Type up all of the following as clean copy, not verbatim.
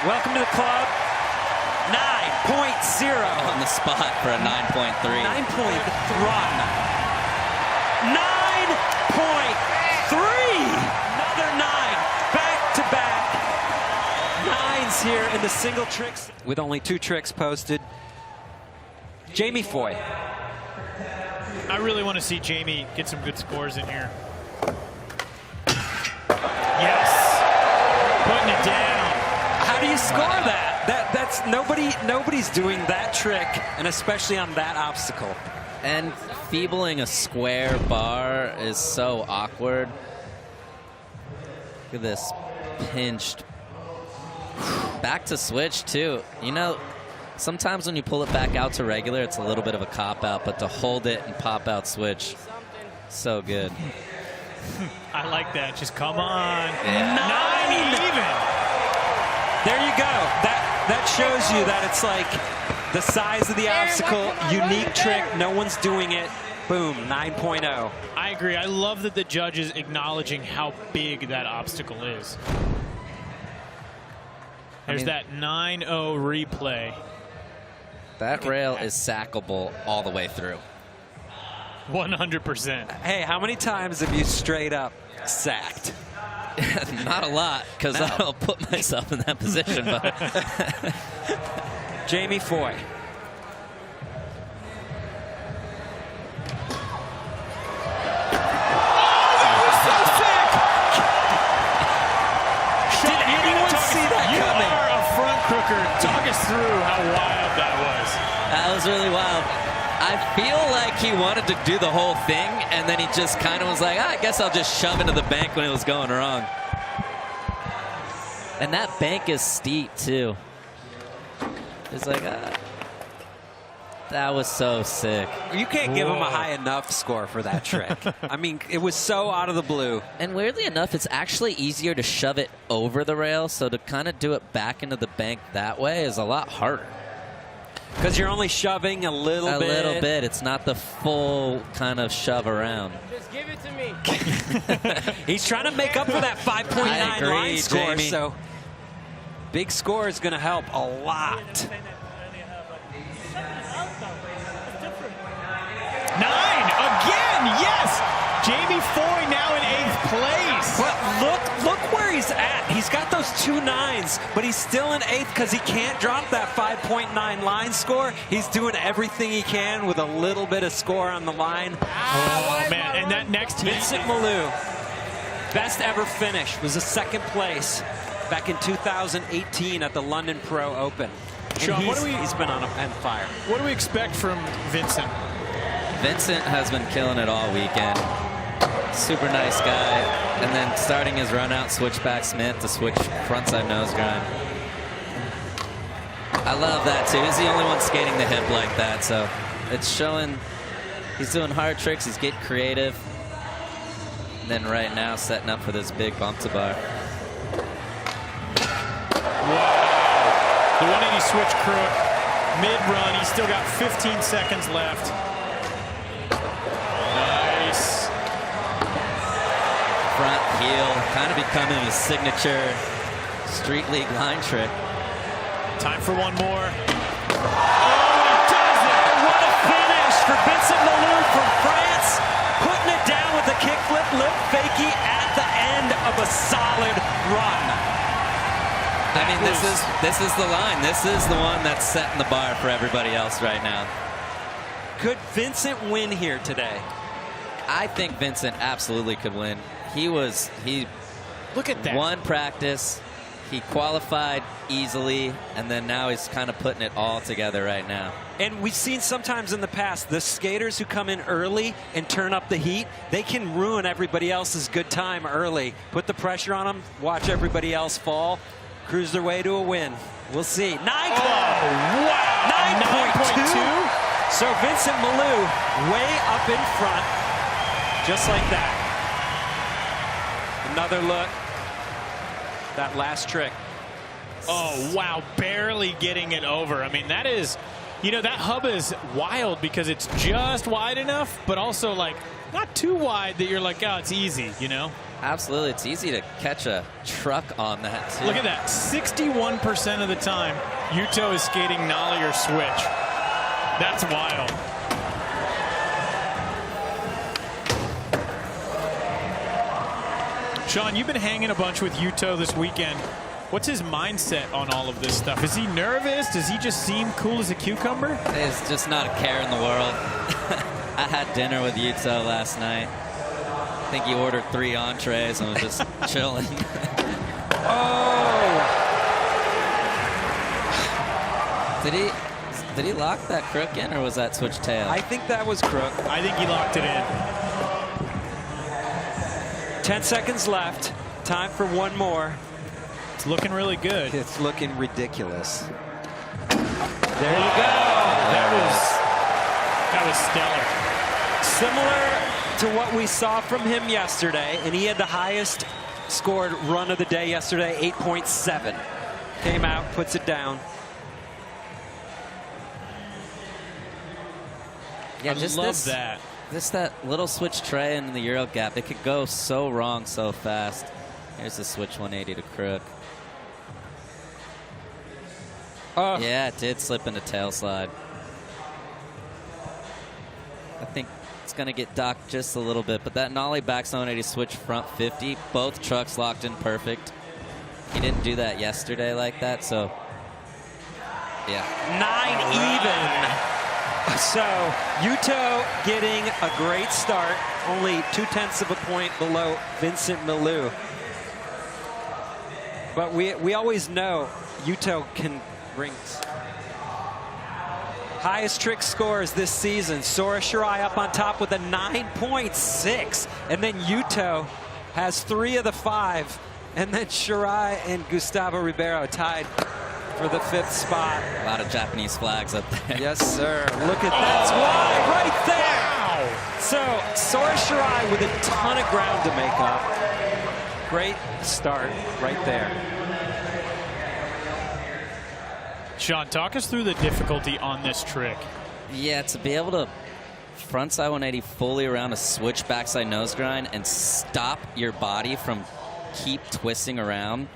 Welcome to the club. 9.0. On the spot for a 9.3. 9-point run. 9.3. Another 9. Back-to-back. 9s here in the single tricks. With only 2 tricks posted. Jamie Foy. I really want to see Jamie get some good scores in here. Yes. Putting it down. How do you score that? That's nobody's doing that trick, and especially on that obstacle. And feebling a square bar is so awkward. Look at this pinched. Back to switch too. You know, sometimes when you pull it back out to regular, it's a little bit of a cop-out, but to hold it and pop out switch, so good. I like that. Just come on. Yeah. 9 even. There you go. That shows you that it's like the size of the obstacle, unique trick, no one's doing it. Boom, 9.0. I agree. I love that the judge is acknowledging how big that obstacle is. There's that 9.0 replay. That rail is sackable all the way through. 100%. Hey, how many times have you straight up sacked? Not a lot, because No. I'll put myself in that position. But Jamie Foy. Did anyone see that coming? You are a front crooker. Talk us through how wild that was. that was really wild. I feel like he wanted to do the whole thing, and then he just kind of was like, I guess I'll just shove into the bank when it was going wrong. And that bank is steep, too. It's like, that was so sick. You can't give him a high enough score for that trick. I mean, it was so out of the blue. And weirdly enough, it's actually easier to shove it over the rail, so to kind of do it back into the bank that way is a lot harder. Because you're only shoving a little bit. A little bit. It's not the full kind of shove around. Just give it to me. He's trying to make up for that 5.9 I agree, line score, Jamie. so big score is going to help a lot. 9 again. Yes. Jamie Foy now in 8th place. But look where he's at. He's got those 2 9s, but he's still in 8th because he can't drop that 5.9 line score. He's doing everything he can with a little bit of score on the line. Oh, man. And that next heat. Vincent Milou, best ever finish, was a 2nd place back in 2018 at the London Pro Open. And Sean, he's been on fire. What do we expect from Vincent? Vincent has been killing it all weekend. Super nice guy. And then starting his run out, switchback Smith to switch frontside nose grind. I love that too. He's the only one skating the hip like that. So it's showing he's doing hard tricks. He's getting creative. And then right now setting up for this big bump to bar. Wow. The 180 switch crook. Mid-run. He's still got 15 seconds left. Nice. Front heel, kind of becoming his signature street league line trick. Time for one more. Oh, he does it! What a finish for Vincent Milou from France. Putting it down with a kickflip lip fakie at the end of a solid run. I mean, this is the line. This is the one that's setting the bar for everybody else right now. Could Vincent win here today? I think Vincent absolutely could win. He Look at that. won practice. He qualified easily, and then now he's kind of putting it all together right now. And we've seen sometimes in the past, the skaters who come in early and turn up the heat, they can ruin everybody else's good time early. Put the pressure on them, watch everybody else fall, cruise their way to a win. We'll see. 9. Wow. 9.2. So Vincent Milou way up in front, just like that. Another look. That last trick. Oh, wow. Barely getting it over. I mean, that is, you know, that hub is wild because it's just wide enough, but also, like, not too wide that you're like, oh, it's easy, you know? Absolutely. It's easy to catch a truck on that, too. Look at that. 61% of the time, Yuto is skating nollie or switch. That's wild. Sean, you've been hanging a bunch with Yuto this weekend. What's his mindset on all of this stuff? Is he nervous? Does he just seem cool as a cucumber? There's just not a care in the world. I had dinner with Yuto last night. I think he ordered 3 entrees and was just chilling. Oh! Did he lock that crook in, or was that switch tail? I think that was crook. I think he locked it in. 10 seconds left. Time for one more. It's looking really good. It's looking ridiculous. There you go. That was stellar. Similar to what we saw from him yesterday, and he had the highest scored run of the day yesterday, 8.7. Came out, puts it down. Yeah, I just love that. Just that little switch tray in the Euro gap. It could go so wrong so fast. Here's the switch 180 to crook. Oh. Yeah, it did slip into tail slide. I think it's going to get docked just a little bit, but that nollie back 180 switch front 50, both trucks locked in perfect. He didn't do that yesterday like that, so yeah. 9 even. So Yuto getting a great start, only 0.2 of a point below Vincent Milou. But we always know Yuto can bring highest trick scores this season. Sora Shirai up on top with a 9.6, and then Yuto has 3 of the 5, and then Shirai and Gustavo Ribeiro tied for the 5th spot. A lot of Japanese flags up there. Yes, sir. Look at that. Why right there. Wow. So Sora Shirai with a ton of ground to make up. Great start right there. Sean, talk us through the difficulty on this trick. Yeah, to be able to frontside 180 fully around a switch backside nose grind and stop your body from keep twisting around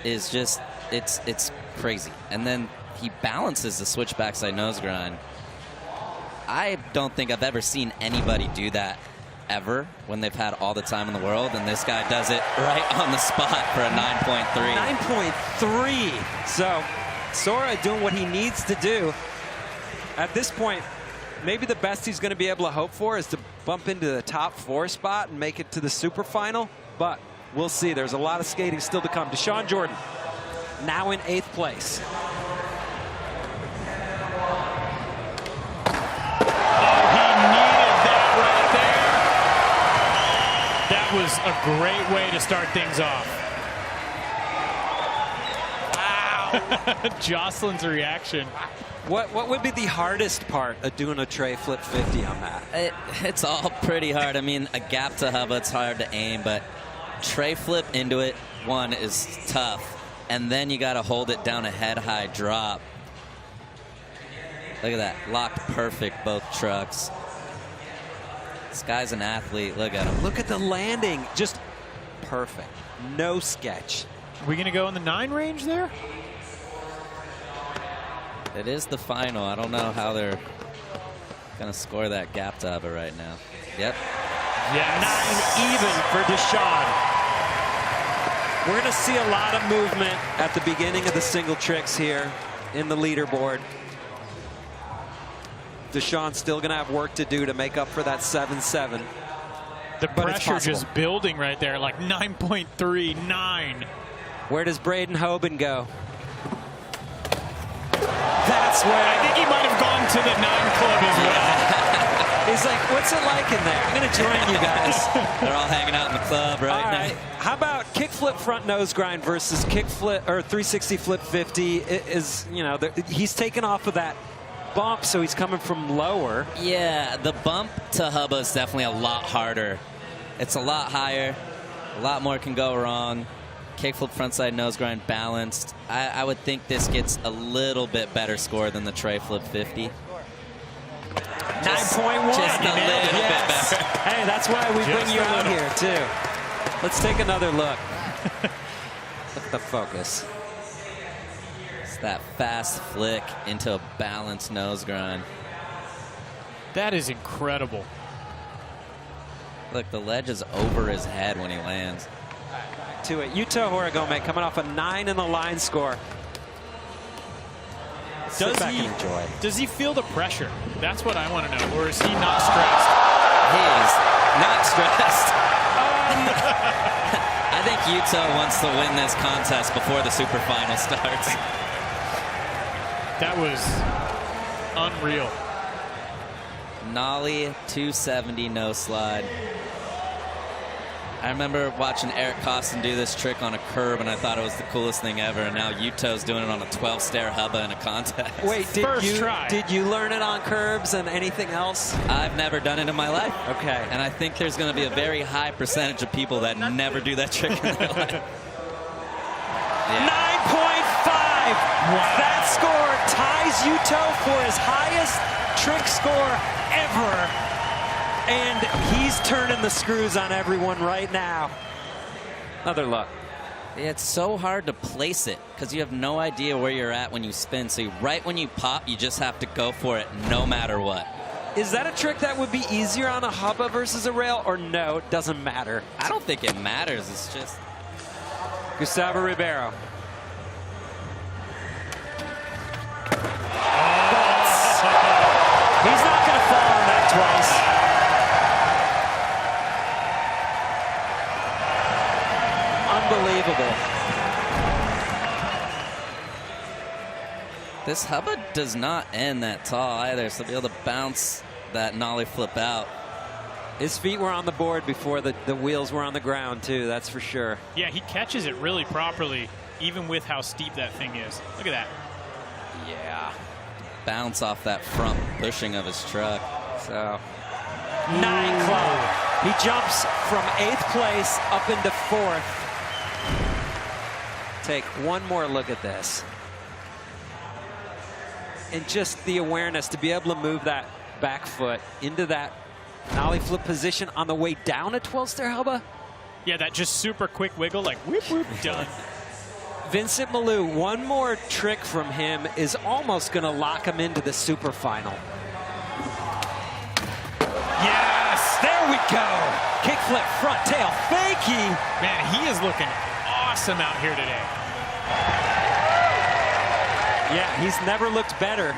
is just, it's crazy. And then he balances the switch backside nose grind. I don't think I've ever seen anybody do that ever when they've had all the time in the world, and this guy does it right on the spot for a 9.3. 9.3. So Sora doing what he needs to do. At this point, maybe the best he's going to be able to hope for is to bump into the top 4 spot and make it to the super final, but we'll see. There's a lot of skating still to come. Deshaun Jordan now in 8th place. Was a great way to start things off. Wow. Jocelyn's reaction. What would be the hardest part of doing a tray flip 50 on that? It's all pretty hard. I mean, a gap to hubba, it's hard to aim, but tray flip into it, one, is tough. And then you got to hold it down a head-high drop. Look at that. Locked perfect, both trucks. This guy's an athlete. Look at him. Look at the landing. Just perfect. No sketch. Are we going to go in the 9 range there? It is the final. I don't know how they're going to score that gap to hubba right now. Yep. Yes. 9 even for Deshaun. We're going to see a lot of movement at the beginning of the single tricks here in the leaderboard. Deshaun's still going to have work to do to make up for that 7-7. The pressure just building right there, like 9.39. Where does Braden Hoban go? That's where I think he might have gone to the 9 club as well. He's like, what's it like in there? I'm going to join you guys. They're all hanging out in the club right now. How about kickflip front nose grind versus kickflip or 360 flip 50? Is, you know, he's taken off of that bump, so he's coming from lower. Yeah, the bump to hubba is definitely a lot harder. It's a lot higher. A lot more can go wrong. Kickflip frontside nose grind balanced. I would think this gets a little bit better score than the tray flip 50. 9.1. Just a little bit better. Hey, that's why we bring you out here, too. Let's take another look. Look at the focus. It's that fast flick into a balanced nose grind. That is incredible. Look, the ledge is over his head when he lands. Back to it. Yuto Horigome coming off a 9 in the line score. Sit back and enjoy. Does he feel the pressure? That's what I want to know. Or is he not stressed? He's not stressed. I think Yuto wants to win this contest before the super final starts. That was unreal. Nollie 270 no slide. I remember watching Eric Costin do this trick on a curb, and I thought it was the coolest thing ever. And now Yuto's doing it on a 12-stair hubba in a contest. Wait, try. did you learn it on curbs and anything else? I've never done it in my life. Okay. And I think there's going to be a very high percentage of people that never do that trick in their life. 9.5. Wow. That score ties Yuto for his highest trick score ever. And he's turning the screws on everyone right now. Another look. It's so hard to place it because you have no idea where you're at when you spin. So right when you pop, you just have to go for it no matter what. Is that a trick that would be easier on a hubba versus a rail, or no, it doesn't matter? I don't think it matters. It's just... Gustavo Ribeiro. He's not going to fall on that twice. Unbelievable. This hubba does not end that tall either, so to be able to bounce that nollie flip out. His feet were on the board before the wheels were on the ground, too, that's for sure. Yeah, he catches it really properly, even with how steep that thing is. Look at that. Yeah. Bounce off that front bushing of his truck. So, 9 club. He jumps from 8th place up into 4th. Take one more look at this. And just the awareness to be able to move that back foot into that nollie flip position on the way down a 12-stair hubba. Yeah, that just super quick wiggle, like whoop, whoop, done. Vincent Milou, one more trick from him is almost going to lock him into the super final. Yes! There we go! Kickflip, front tail, fakie! Man, he is looking awesome out here today. Yeah, he's never looked better.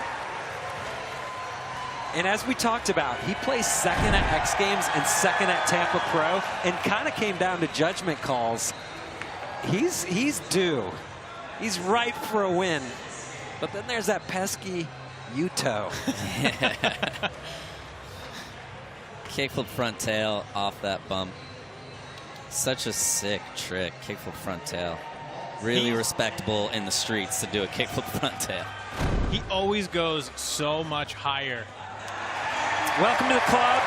And as we talked about, he placed second at X Games and second at Tampa Pro, and kind of came down to judgment calls. He's due. He's ripe for a win. But then there's that pesky Yuto. Kickflip front tail off that bump. Such a sick trick, kickflip front tail. Really respectable in the streets to do a kickflip front tail. He always goes so much higher. Welcome to the club.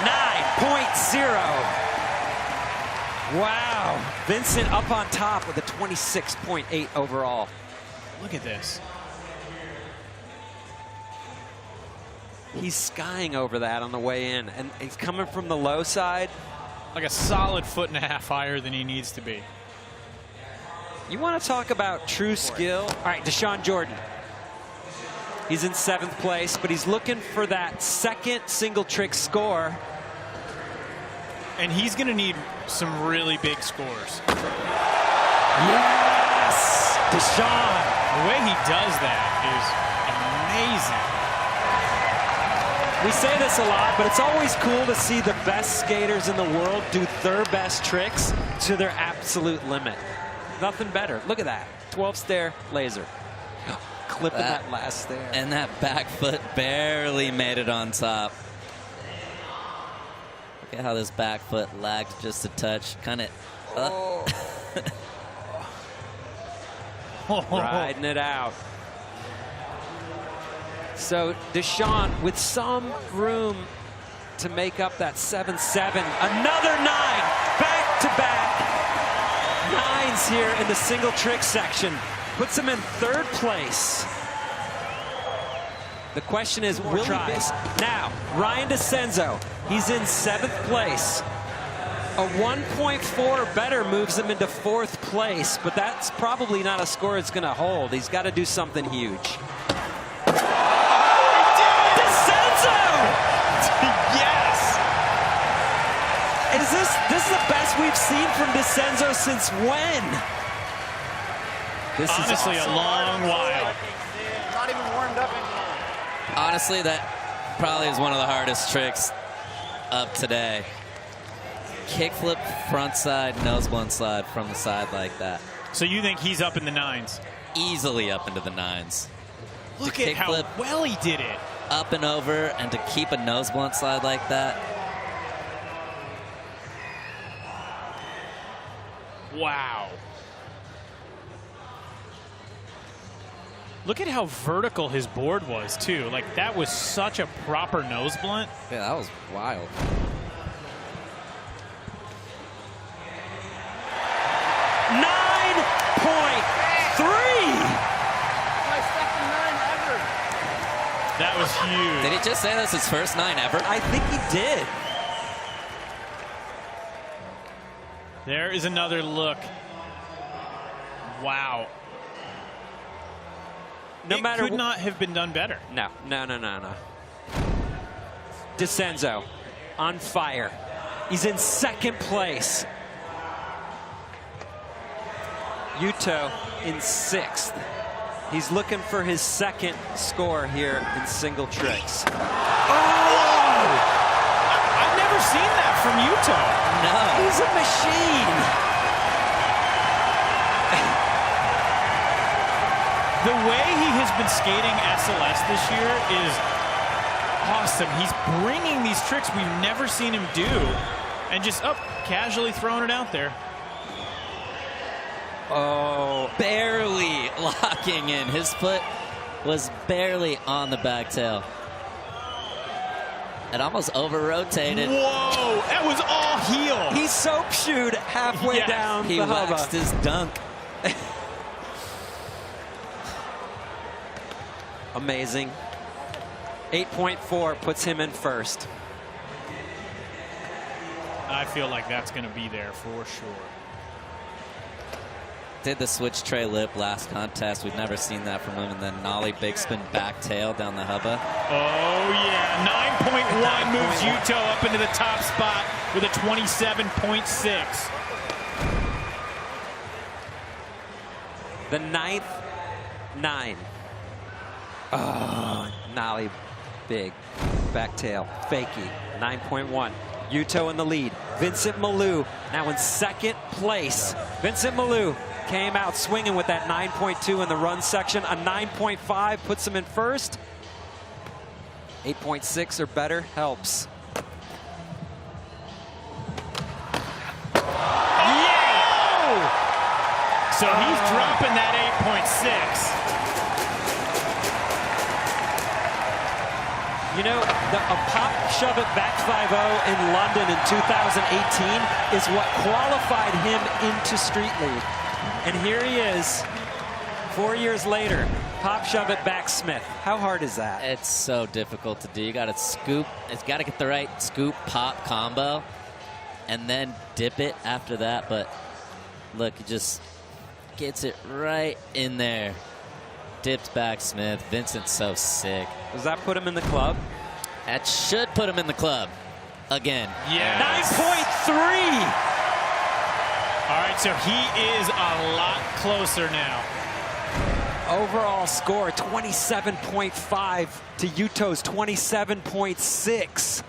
9.0. Wow. Vincent up on top with a 26.8 overall. Look at this. He's skying over that on the way in, and he's coming from the low side. Like a solid 1.5 feet higher than he needs to be. You want to talk about true skill? All right, Deshaun Jordan. He's in 7th place, but he's looking for that second single trick score. And he's going to need some really big scores. Yes! Deshaun. The way he does that is amazing. We say this a lot, but it's always cool to see the best skaters in the world do their best tricks to their absolute limit. Nothing better. Look at that. 12-stair laser. Clipping that last stair. And that back foot barely made it on top. Look at how this back foot lagged just a touch. Kind of. Riding it out. So Deshaun with some room to make up that 7-7. Another 9. Back-to-back 9s here in the single trick section. Puts him in 3rd place. The question is, will he miss? Now, Ryan DeCenzo, he's in 7th place. A 1.4 better moves him into 4th place, but that's probably not a score it's going to hold. He's got to do something huge. DeCenzo! Yes! This is the best we've seen from DeCenzo since when? This Honestly, is awesome. a long while. Not even warmed up anymore. Honestly, that probably is one of the hardest tricks of today. Kickflip, front side, nose blunt slide from the side like that. So you think he's up in the 9s? Easily up into the 9s. Look To at how kickflip well he did it. up and over, and to keep a nose blunt slide like that. Wow. Look at how vertical his board was, too. Like, that was such a proper nose blunt. Yeah, that was wild. That was huge. Did he just say that's his first 9 ever? I think he did. There is another look. Wow. No it matter could not have been done better. No. DeCenzo on fire. He's in 2nd place. Yuto in 6th. He's looking for his 2nd score here in single tricks. Oh! I've never seen that from Yuto. No. He's a machine. The way he has been skating SLS this year is awesome. He's bringing these tricks we've never seen him do and just casually throwing it out there. Oh, barely locking in. His foot was barely on the back tail. It almost over-rotated. Whoa, that was all heel. He soap shoed halfway Yes. down He the hubba. waxed his dunk. Amazing. 8.4 puts him in 1st. I feel like that's going to be there for sure. Did the switch tray lip last contest. We've never seen that from him. And then nollie big spin back tail down the hubba. Oh, yeah. 9.1 moves Yuto up into the top spot with a 27.6. The 9th 9. Oh, nollie big back tail. Fakey. 9.1. Yuto in the lead. Vincent Milou now in 2nd place. Vincent Milou came out swinging with that 9.2 in the run section. A 9.5 puts him in 1st. 8.6 or better helps. Yeah! So he's dropping that 8.6. You know, a pop shove it back 5-0 in London in 2018 is what qualified him into Street League. And here he is, 4 years later, pop shove it back Smith. How hard is that? It's so difficult to do. You got to scoop. It's got to get the right scoop pop combo and then dip it after that. But look, he just gets it right in there. Dipped back Smith. Vincent's so sick. Does that put him in the club? That should put him in the club again. Yes. 9.3! All right, so he is a lot closer now. Overall score 27.5 to Yuto's 27.6.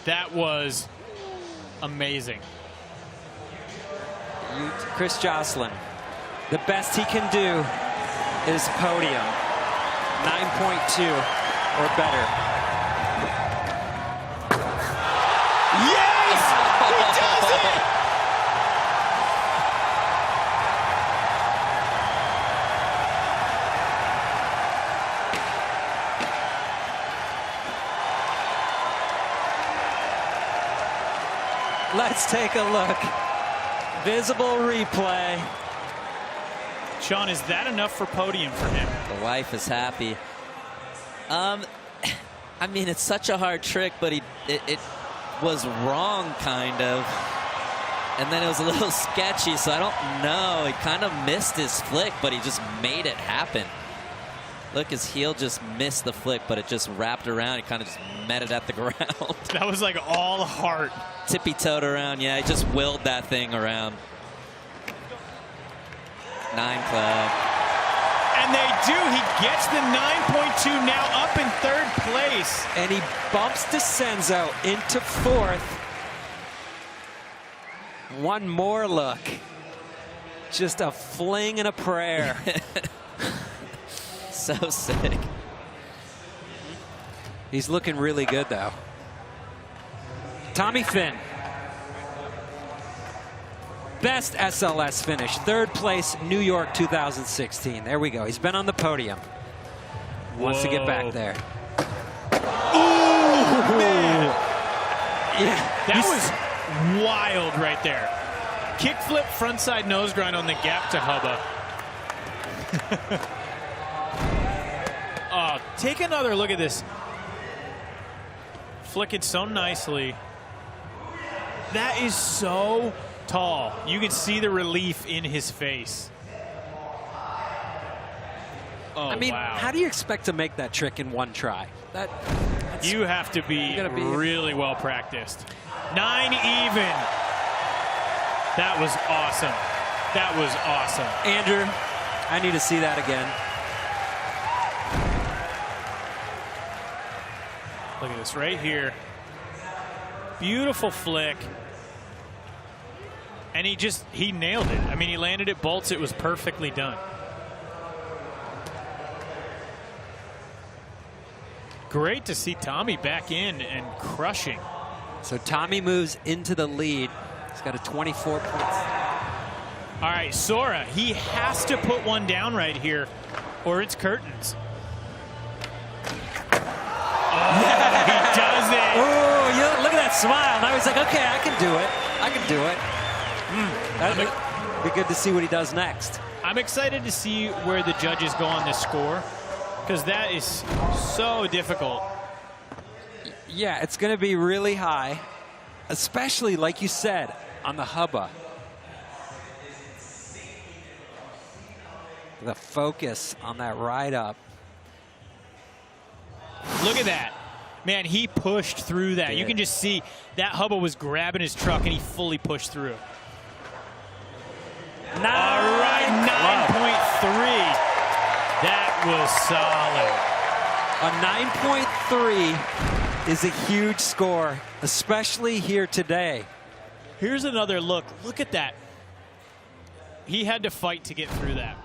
That was amazing. Chris Jocelyn, the best he can do is podium. 9.2 or better. Yes! He does it! Let's take a look. Visible replay. Sean, is that enough for podium for him? The wife is happy. I mean, it's such a hard trick, but it was wrong, kind of. And then it was a little sketchy, so I don't know. He kind of missed his flick, but he just made it happen. Look, his heel just missed the flick, but it just wrapped around. He kind of just met it at the ground. That was like all heart. Tippy-toed around. Yeah, he just willed that thing around. 9 club. And they do. He gets the 9.2, now up in 3rd place. And he bumps DeCenzo into 4th. One more look. Just a fling and a prayer. So sick. He's looking really good, though. Tommy Finn. Best SLS finish. 3rd place, New York 2016. There we go. He's been on the podium. Wants to get back there. Ooh, man. Yeah. That was wild right there. Kickflip, frontside nose grind on the gap to Hubba. Oh, take another look at this. Flick it so nicely. That is so tall. You can see the relief in his face. Oh, I mean, wow. how do you expect to make that trick in one try? You have to be really well practiced. 9 even. That was awesome. That was awesome. Andrew, I need to see that again. Look at this right here. Beautiful flick. And he nailed it. I mean, he landed it bolts. It was perfectly done. Great to see Tommy back in and crushing. So Tommy moves into the lead. He's got a 24 points. All right, Sora, he has to put one down right here or it's curtains. Oh, he does it. Oh, look at that smile. Now he's like, okay, I can do it. I can do it. That'd be good to see what he does next. I'm excited to see where the judges go on this score because that is so difficult. Yeah, it's going to be really high, especially, like you said, on the Hubba. The focus on that ride up. Look at that. Man, he pushed through that. You can just see that Hubba was grabbing his truck and he fully pushed through. All right, 9.3. That was solid. A 9.3 is a huge score, especially here today. Here's another look. Look at that. He had to fight to get through that.